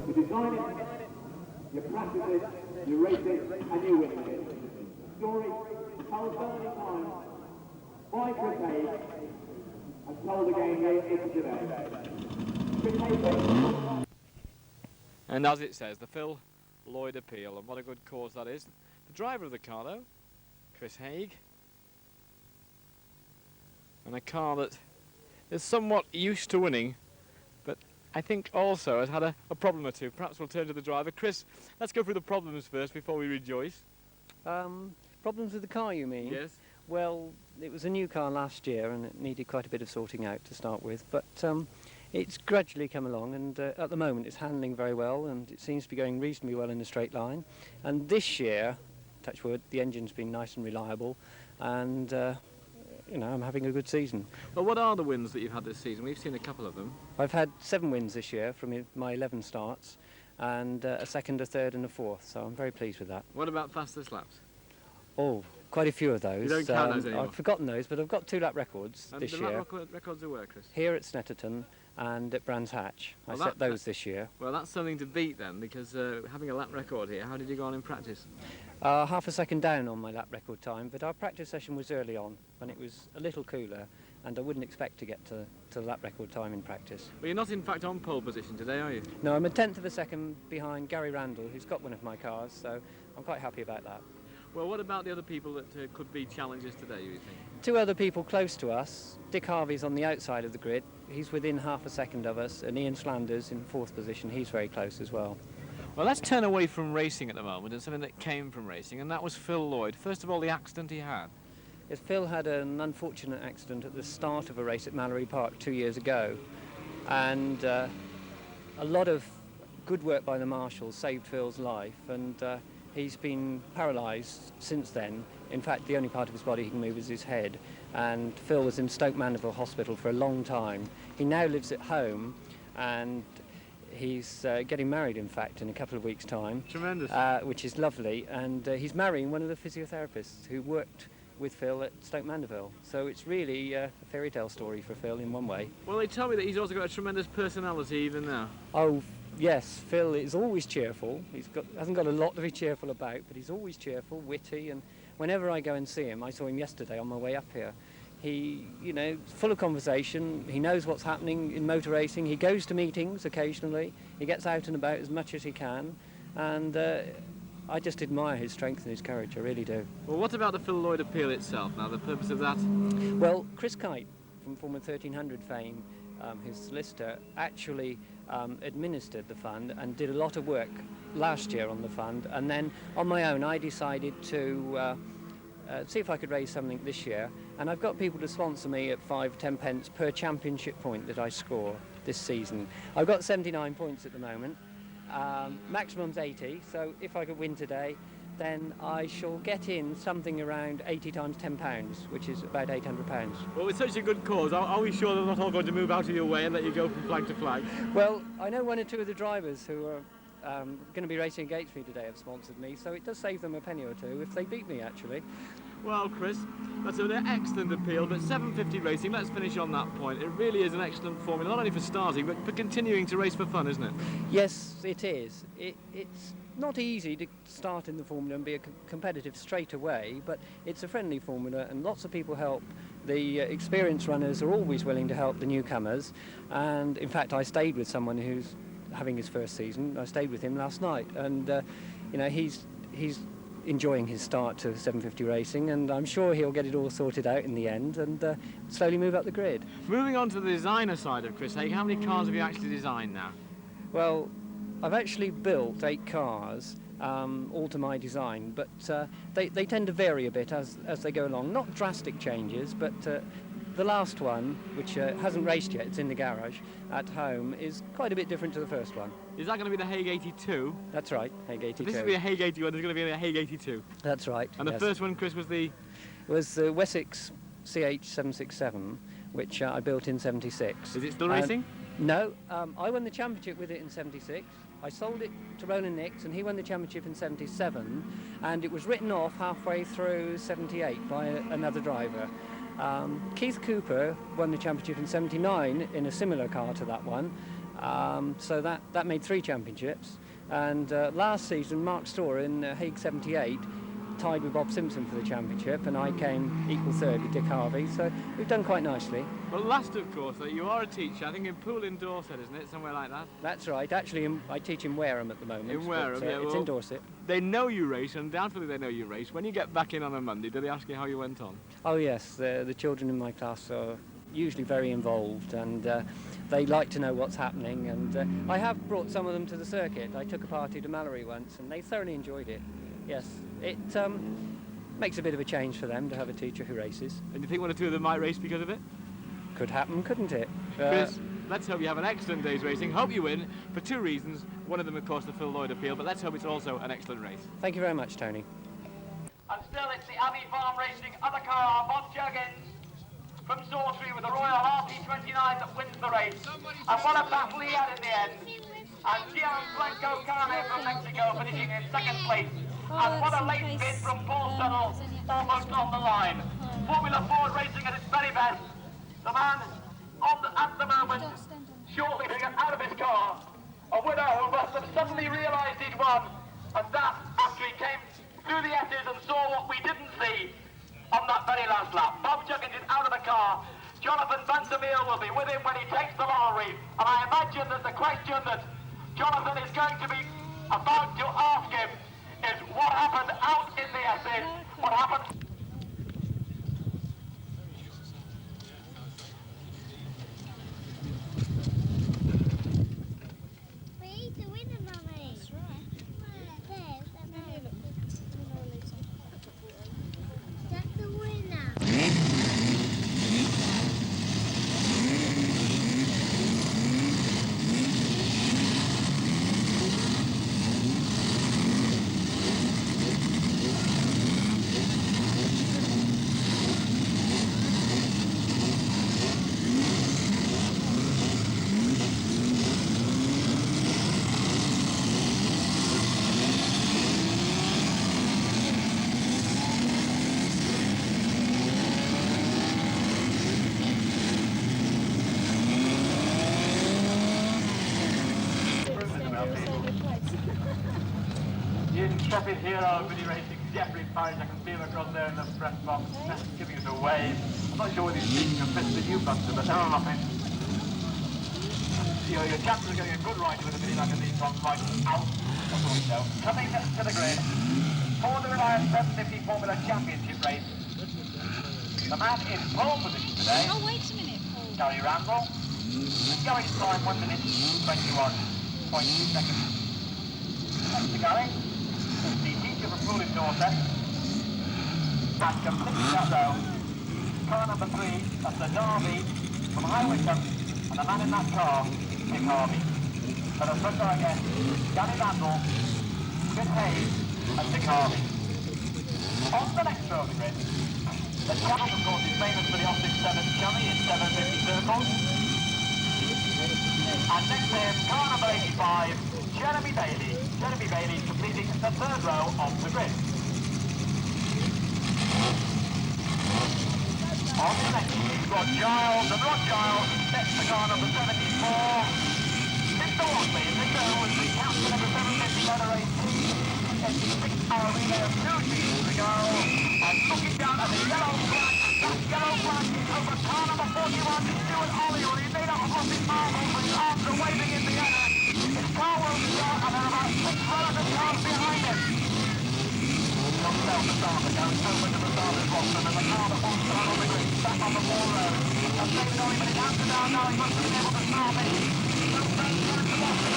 You design it, you practice it, you race it, and you win it. The story told so many times by Chris Hague and told again here today. Chris Hague. And as it says, the Phil Lloyd Appeal, and what a good cause that is. The driver of the car, though, Chris Hague, and a car that is somewhat used to winning, but I think also has had a problem or two. Perhaps we'll turn to the driver. Chris, let's go through the problems first before we rejoice. Problems with the car, you mean? Yes. Well, it was a new car last year and it needed quite a bit of sorting out to start with, but it's gradually come along, and at the moment it's handling very well, and it seems to be going reasonably well in a straight line. And this year, touch wood, the engine's been nice and reliable, and you know, I'm having a good season. Well, what are the wins that you've had this season? We've seen a couple of them. I've had 7 wins this year from my 11 starts, and a second, a third and a fourth, so I'm very pleased with that. What about fastest laps? Oh, quite a few of those. You don't count those anymore? I've forgotten those, but I've got 2 lap records this year. And the records are where, Chris? Here at Snetterton and at Brands Hatch. I set those this year. Well, that's something to beat then, because having a lap record here, how did you go on in practice? Half a second down on my lap record time, but our practice session was early on when it was a little cooler, and I wouldn't expect to get to that record time in practice. Well, you're not in fact on pole position today, are you? No, I'm a tenth of a second behind Gary Randall, who's got one of my cars, so I'm quite happy about that. Well, what about the other people that could be challenges today, you think? Two other people close to us. Dick Harvey's on the outside of the grid. He's within half a second of us, and Ian Slanders in fourth position. He's very close as well. Well, let's turn away from racing at the moment and something that came from racing, and that was Phil Lloyd. First of all, the accident he had. Yes, Phil had an unfortunate accident at the start of a race at Mallory Park 2 years ago, and a lot of good work by the marshals saved Phil's life, and he's been paralysed since then. In fact, the only part of his body he can move is his head, and Phil was in Stoke Mandeville Hospital for a long time. He now lives at home, and he's getting married, in fact, in a couple of weeks' time. Tremendous. Which is lovely, and he's marrying one of the physiotherapists who worked with Phil at Stoke Mandeville. So it's really a fairy tale story for Phil in one way. Well, they tell me that he's also got a tremendous personality even now. Oh, yes, Phil is always cheerful. Hasn't got a lot to be cheerful about, but he's always cheerful, witty, and whenever I go and see him, I saw him yesterday on my way up here, he, full of conversation, he knows what's happening in motor racing, he goes to meetings occasionally, he gets out and about as much as he can, and I just admire his strength and his courage, I really do. Well, what about the Phil Lloyd appeal itself now, the purpose of that? Well, Chris Kite from Formula 1300 fame, his solicitor, actually administered the fund and did a lot of work last year on the fund, and then on my own I decided to see if I could raise something this year, and I've got people to sponsor me at 5-10 pence per championship point that I score this season. I've got 79 points at the moment, maximum's 80, so if I could win today then I shall get in something around 80 times £10, which is about £800. Well, it's such a good cause. Are we sure they're not all going to move out of your way and let you go from flag to flag? Well, I know one or two of the drivers who are going to be racing against me today have sponsored me, so it does save them a penny or two if they beat me, actually. Well, Chris, that's an excellent appeal, but 750 racing, let's finish on that point. It really is an excellent formula, not only for starting, but for continuing to race for fun, isn't it? Yes, it is. It's not easy to start in the formula and be competitive straight away, but it's a friendly formula and lots of people help. The experienced runners are always willing to help the newcomers, and in fact I stayed with someone who's having his first season. I stayed with him last night, and he's enjoying his start to 750 racing, and I'm sure he'll get it all sorted out in the end and slowly move up the grid. Moving on to the designer side of Chris Hague, how many cars have you actually designed now? Well, I've actually built 8 cars, all to my design, but they tend to vary a bit as they go along. Not drastic changes, but the last one, which hasn't raced yet, it's in the garage at home, is quite a bit different to the first one. Is that going to be the Hague 82? That's right, Hague 82. So this will be a Hague 81, there's going to be a Hague 82? That's right. And the first one, Chris, was the? Was the Wessex CH767, which I built in 76. Is it still racing? No, I won the championship with it in 76. I sold it to Roland Nix, and he won the championship in 77, and it was written off halfway through 78 by another driver. Keith Cooper won the championship in 79 in a similar car to that one, so that made 3 championships. And last season, Mark Storr in Hague 78 tied with Bob Simpson for the championship, and I came equal third with Dick Harvey, so we've done quite nicely. Well, last, of course, you are a teacher, I think in Poole in Dorset, isn't it? Somewhere like that? That's right. Actually, I teach in Wareham at the moment. In Wareham, but, yeah. It's in Dorset. They know you race, and undoubtedly they know you race. When you get back in on a Monday, do they ask you how you went on? Oh, yes. The children in my class are usually very involved, and they like to know what's happening. And I have brought some of them to the circuit. I took a party to Mallory once, and they thoroughly enjoyed it. Yes. It makes a bit of a change for them to have a teacher who races. And do you think one or two of them might race because of it? Could happen, couldn't it? Chris, let's hope you have an excellent day's racing. Hope you win for 2 reasons. One of them, of course, the Phil Lloyd appeal, but let's hope it's also an excellent race. Thank you very much, Tony. And still it's the Abbey Farm Racing other car, Bob Juggins from Sawtree with the Royal RT29 that wins the race. And what a battle he had in the end. And Gianfranco Cane from Mexico finishing in 2nd place. And what a late bid from Paul Settle, almost on the line. Formula Ford racing at its very best. The man at the moment, shortly to get out of his car, a winner who must have suddenly realised he'd won, and that after he came through the S's and saw what we didn't see on that very last lap. Bob Juggins is out of the car. Jonathan Vandermeer will be with him when he takes the laurel wreath. And I imagine that the question that Jonathan is going to be about to ask him is what happened out in the Essex, what happened... The winner, Mummy. That's right. That's the winner. The intrepid hero of mini racing, Jeffrey Parrish. I can see him across there in the press box, giving us a wave. I'm not sure whether he's speaking of Mr. Newbuster, but never mind. Your chances of getting a good ride with a mini magazine from right out of the window. Coming to the grid for the Reliance 750 Formula Championship race. The man in pole position today. Oh, wait a minute, Paul. Gary Randall. Going time 1 minute 21.2 seconds. Thanks to Gary. The teacher from Poole in Dorset. And completing that row, car number 3, that's the Derby from High Wycombe, and the man in that car, Dick Harvey. So the front car again, Gary Randall, Chris Hayes, and Dick Harvey. On the next row of the grid, the channel, of course, is famous for the Austin 7 Chummy in 750 circles. And next to him, car number 85, Jeremy Bailey. Jeremy Bailey completing the third row of the grid. On the next, Rod Giles, and Rod Giles sets the car number 74. Mr. Watley, Mr. was the captain of the 750 leather race team. It's the 6-hour relay of 2 seasons to go. And looking down at the yellow flag, that yellow flag is over car number 41, Stuart Hollywood. He made up a Boston marble, but his arms are waving in the air. His car won't start, and there are about 6 relative cars behind him. Comes down the starter, goes over to the starter's roster, and the car that wants to run on the grid, back on the 4 road. And David Owen, but he has to down now, he must be able to start it. So Frank goes to Boston,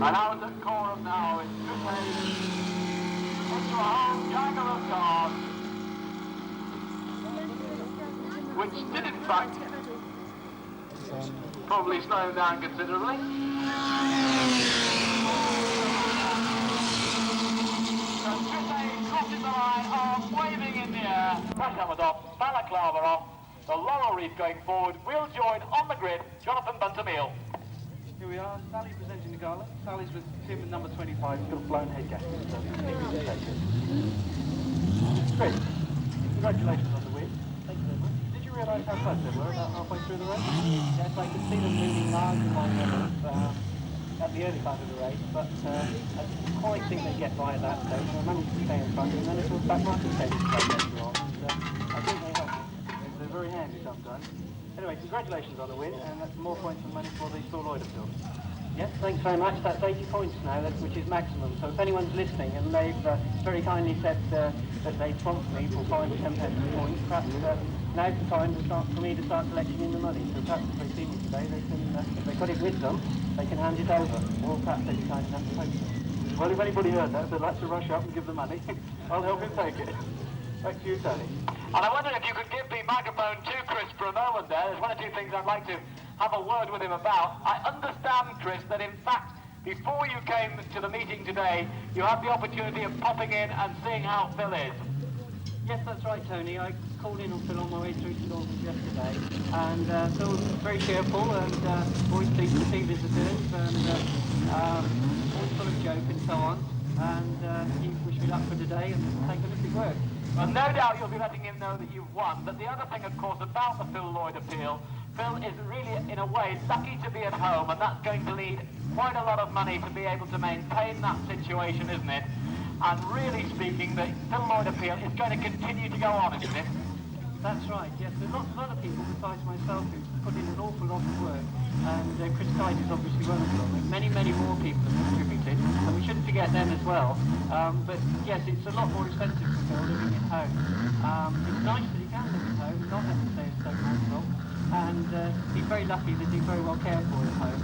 And out at Coram now, it's Chris Hague into a whole jangle of cars, which did in fact probably slow him down considerably. So Chris Hague crosses the line, arms waving in the air, press helmet off, balaclava off, the laurel wreath going forward. We'll join on the grid Jonathan Buntermeal. Here we are, Sally presenting the gala. Sally's with Tim at number 25, he's got a blown head gasket, so he's Chris, congratulations on the win. Thank you very much. Did you realise how close they were about halfway through the race? Yes, I could see them moving large along at the early part of the race, but I didn't quite think they'd get by at that stage. I managed to stay in front, and then it was back Martin came to play later on, and I think they helped. They're very handy sometimes. Anyway, congratulations on the win, and that's more points and money for the Phil Lloyd appeal. Yes, thanks very much. That's 80 points now, which is maximum. So if anyone's listening and they've very kindly said that they sponsor me for 5 or 10 pence a point, perhaps now's the time for me to start collecting in the money. So perhaps if they see me today, they can, if they've got it with them, they can hand it over, or perhaps they'd be kind enough to take it. Well, if anybody heard that, they'd like to rush up and give the money. I'll help him take it. Back to you, Tony. And I wondered if you could give the microphone to Chris for a moment there. There's one or two things I'd like to have a word with him about. I understand, Chris, that in fact, before you came to the meeting today, you had the opportunity of popping in and seeing how Phil is. Yes, that's right, Tony. I called in on Phil on my way through to Dolphins yesterday, and Phil was very cheerful and always pleased to see visitors, and always full of joke and so on. And he wished me luck for today and take a look at work. Well, no doubt you'll be letting him know that you've won, but the other thing, of course, about the Phil Lloyd appeal, Phil is really, in a way, lucky to be at home, and that's going to need quite a lot of money to be able to maintain that situation, isn't it? And really speaking, the Phil Lloyd appeal is going to continue to go on, isn't it? That's right, yes. There's lots of other people besides myself who put in an awful lot of work, and Chris Tide is obviously one of them. Many, many more people have contributed, and we shouldn't forget them as well. But yes, it's a lot more expensive for Phil living at home. It's nice that he can live at home, not have to stay at Stoke Hospital, and he's very lucky that he's very well cared for at home.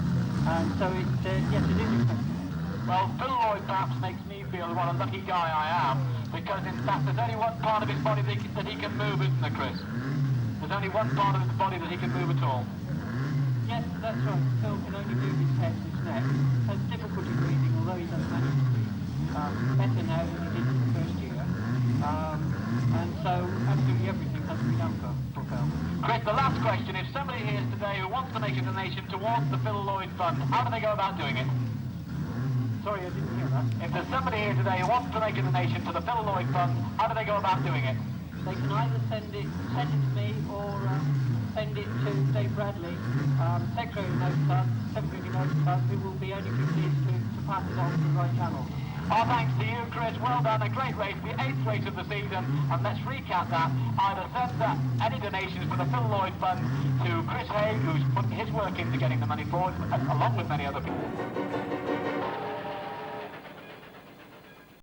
And so yes, it is expensive. Well, Phil Lloyd perhaps makes me feel what a lucky guy I am, because in fact there's only one part of his body that he can move, isn't there, Chris? There's only one part of his body that he can move at all. Yes, that's right. Phil can only move his head and his neck. Has difficulty breathing, although he does manage to breathe. Better now than he did in the first year. And so absolutely everything has to be done for Phil. Chris, the last question. If somebody here is today who wants to make a donation towards the Phil Lloyd Fund, how do they go about doing it? Sorry, I didn't hear that. If there's somebody here today who wants to make a donation to the Phil Lloyd Fund, how do they go about doing it? They can either send it to me or send it to Dave Bradley, Secretary of Notitas, who will be only too pleased to pass it on to the right channel. Our thanks to you, Chris. Well done. A great race, the 8th race of the season. And let's recap that. Either send any donations for the Phil Lloyd Fund to Chris Hague, who's put his work into getting the money forward, along with many other people.